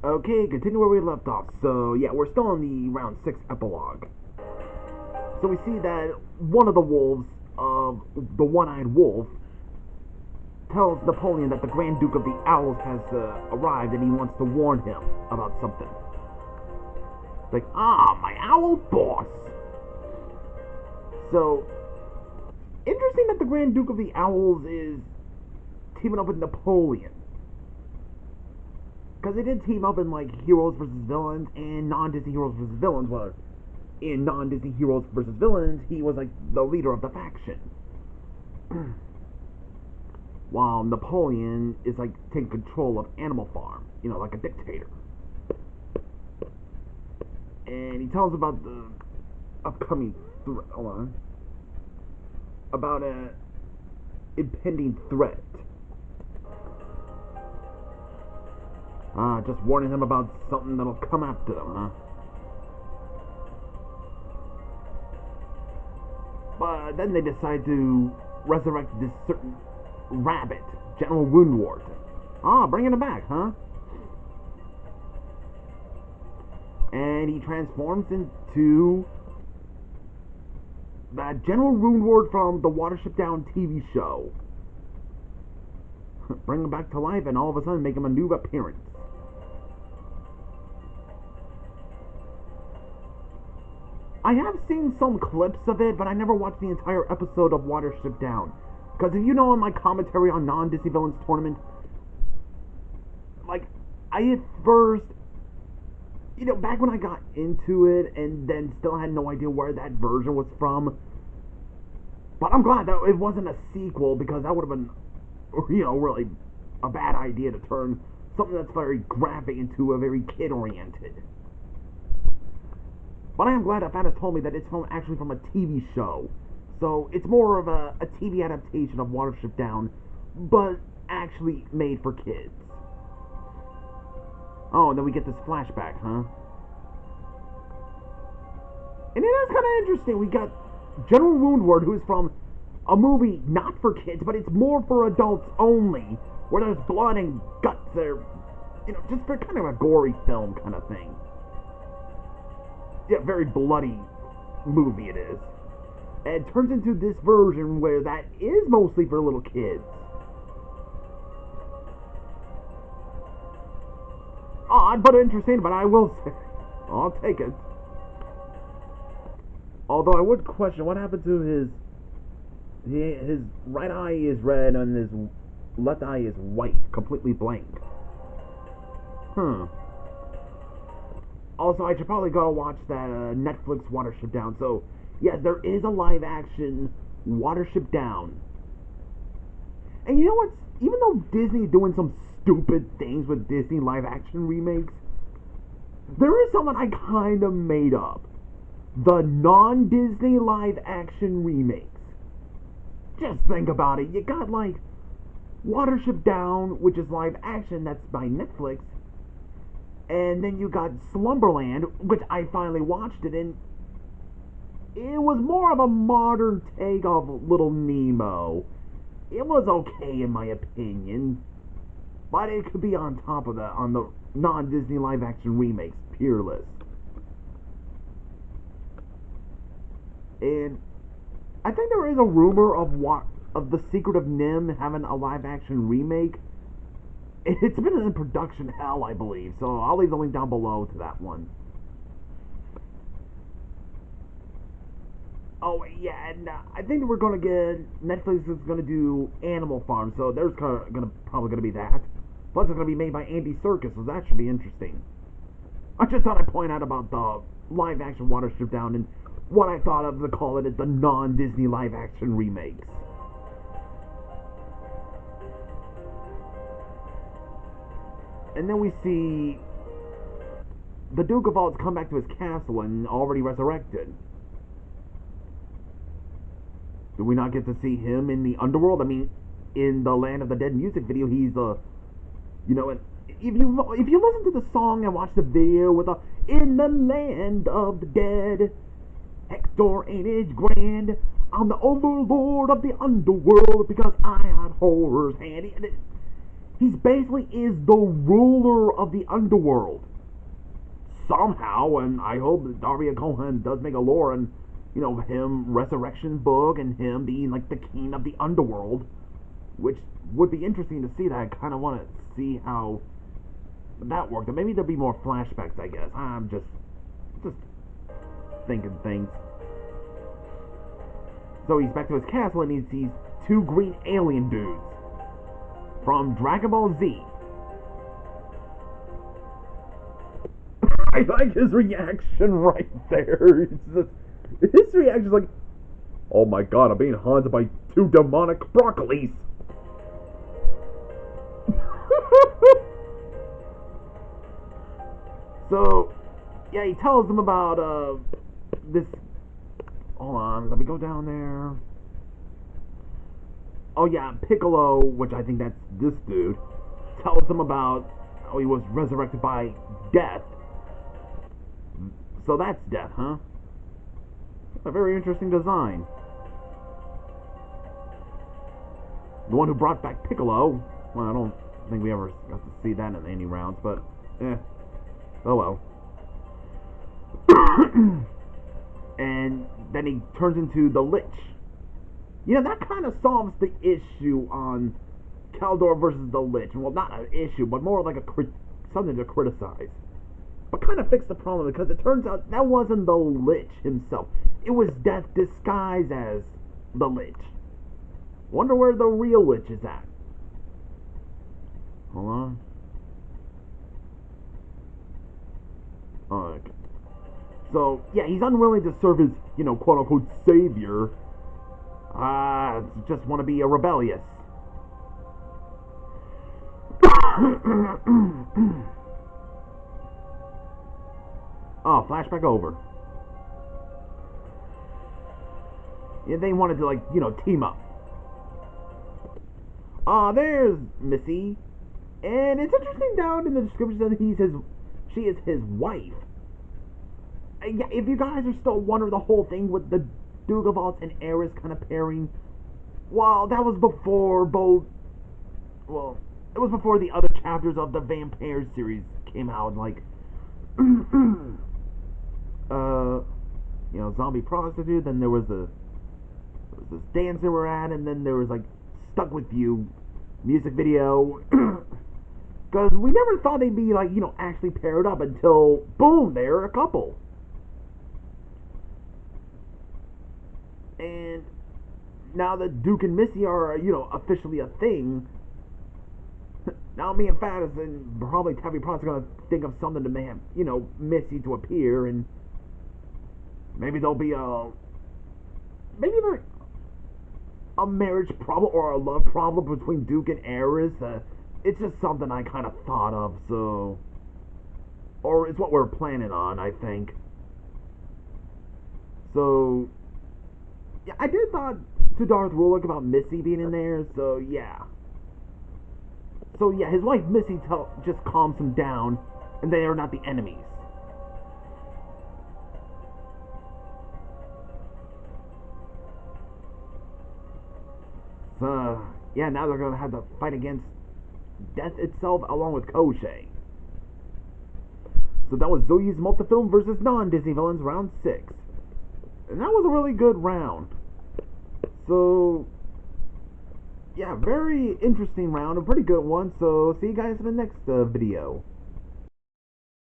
Okay, continue where we left off. So, yeah, we're still in the round 6 epilogue. So we see that one of the wolves, the one-eyed wolf, tells Napoleon that the Grand Duke of the Owls has arrived and he wants to warn him about something. Like, my owl boss! So, interesting that the Grand Duke of the Owls is teaming up with Napoleon. Because they did team up in, like, Heroes vs. Villains and non-Disney Heroes vs. Villains. Well, in non-Disney Heroes vs. Villains, he was, like, the leader of the faction. While Napoleon is, like, taking control of Animal Farm. You know, like a dictator. And he tells about the upcoming about a impending threat. Just warning him about something that'll come after them, huh? But then they decide to resurrect this certain rabbit, General Woundwort. Bringing him back, huh? And he transforms into that General Woundwort from the Watership Down TV show. Bring him back to life and all of a sudden make him a new appearance. I have seen some clips of it, but I never watched the entire episode of Watership Down. Because if you know in my commentary on non-Disney Villains Tournament, like, I at first, you know, back when I got into it and then still had no idea where that version was from. But I'm glad that it wasn't a sequel, because that would have been, you know, really a bad idea to turn something that's very graphic into a very kid-oriented. But I am glad that Fatis told me that it's actually from a TV show. So it's more of a TV adaptation of Watership Down, but actually made for kids. Oh, and then we get this flashback, huh? And it is kind of interesting. We got General Woundwort, who is from a movie not for kids, but it's more for adults only, where there's blood and guts there. You know, just for kind of a gory film kind of thing. Yeah, very bloody movie it is. And it turns into this version where that is mostly for little kids. Odd, but interesting, but I will say, I'll take it. Although I would question what happened to his right eye is red and his left eye is white, completely blank. Also, I should probably go watch that Netflix Watership Down. So, yes, there is a live-action Watership Down. And you know what? Even though Disney is doing some stupid things with Disney live-action remakes, there is something I kind of made up. The non-Disney live-action remakes. Just think about it. You got, like, Watership Down, which is live-action, that's by Netflix. And then you got Slumberland, which I finally watched it, and it was more of a modern take of Little Nemo. It was okay in my opinion, but it could be on top of that on the non-Disney live-action remakes, peerless. And I think there is a rumor of The Secret of NIHM having a live-action remake. It's been in production hell, I believe, so I'll leave the link down below to that one. Oh, yeah, and I think we're going to get, Netflix is going to do Animal Farm, so there's probably going to be that. Plus, it's going to be made by Andy Serkis, so that should be interesting. I just thought I'd point out about the live-action Watership Down and what I thought of to call it the non-Disney live-action remakes. And then we see the Duke of Alds come back to his castle and already resurrected. Do we not get to see him in the underworld? I mean, in the Land of the Dead music video, he's you know, if you listen to the song and watch the video with in the land of the dead, Hector ain't his grand. I'm the overlord of the underworld because I had horrors handy. He basically is the ruler of the underworld. Somehow, and I hope that Daria Cohen does make a lore and, you know, him resurrection book and him being like the king of the underworld, which would be interesting to see. That I kind of want to see how that worked. And maybe there'll be more flashbacks, I guess. I'm just thinking things. So he's back to his castle and he sees two green alien dudes from Dragon Ball Z. I like his reaction right there. His reaction is like, oh my god, I'm being haunted by two demonic broccolis. So, yeah, he tells them about this. Hold on, let me go down there. Oh yeah, Piccolo, which I think that's this dude, tells them about how he was resurrected by death. So that's death, huh? A very interesting design. The one who brought back Piccolo, well, I don't think we ever got to see that in any rounds, but oh well. And then he turns into the Lich. You know, that kind of solves the issue on Caldor versus the Lich. Well, not an issue, but more like something to criticize. But kind of fix the problem, because it turns out that wasn't the Lich himself. It was Death disguised as the Lich. Wonder where the real Lich is at. Hold on. Okay. So, yeah, he's unwilling to serve his, you know, quote-unquote savior. Just want to be a rebellious. Oh, flashback over. Yeah, they wanted to, like, you know, team up. There's Missy. And it's interesting down in the description that she is his wife. Yeah, if you guys are still wondering the whole thing with the Dugavalt and Ares kind of pairing, well, that was before it was before the other chapters of the Vampire series came out, like, you know, Zombie Prostitute, then there was this dance they were at, and then there was, like, Stuck With You music video, because we never thought they'd be, like, you know, actually paired up until, boom, they're a couple. And now that Duke and Missy are, you know, officially a thing, now me and Faddis and probably Tabby Prott's gonna think of something to make, you know, Missy to appear, and maybe there'll be a marriage problem or a love problem between Duke and Ares. It's just something I kind of thought of, so, or it's what we're planning on, I think. So, yeah, I did thought to Darth Rulik about Missy being in there, so yeah. So yeah, his wife Missy just calms him down, and they are not the enemies. So yeah, now they're gonna have to fight against death itself along with Koschei. So that was Soyuzmultfilm versus non-Disney villains, round 6. And that was a really good round. So, yeah, very interesting round, a pretty good one. So, see you guys in the next video.